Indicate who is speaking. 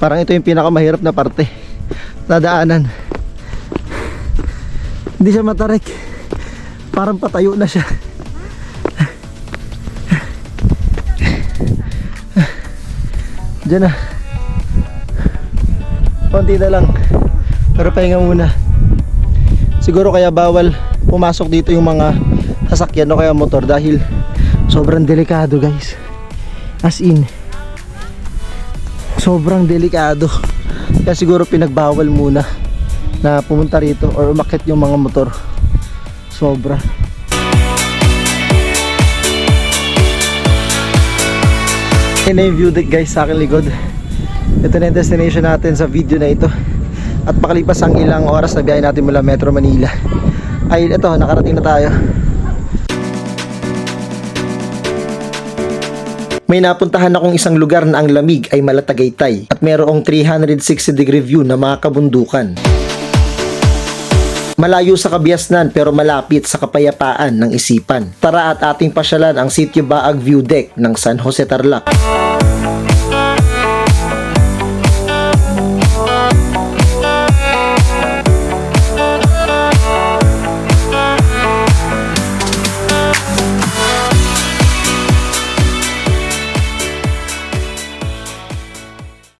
Speaker 1: Parang ito yung pinakamahirap na parte na daanan. Hindi siya matarik, parang patayo na siya. Diyan na, konti na lang, pero pahinga muna. Siguro kaya bawal pumasok dito yung mga sasakyan o kaya motor dahil sobrang delikado guys. As in, sobrang delikado. Kaya siguro pinagbawal muna na pumunta rito or umakyat yung mga motor. Sobra. Ito na yung view deck guys sa aking likod. Ito na yung destination natin sa video na ito. At pakalipas ang ilang oras na biyahe natin mula Metro Manila, ay ito, nakarating na tayo. May napuntahan akong isang lugar na ang lamig ay malatagaytay at mayroong 360 degree view na mga kabundukan. Malayo sa kabiasnan pero malapit sa kapayapaan ng isipan. Tara at ating pasyalan ang Sitio Baag View Deck ng San Jose, Tarlac.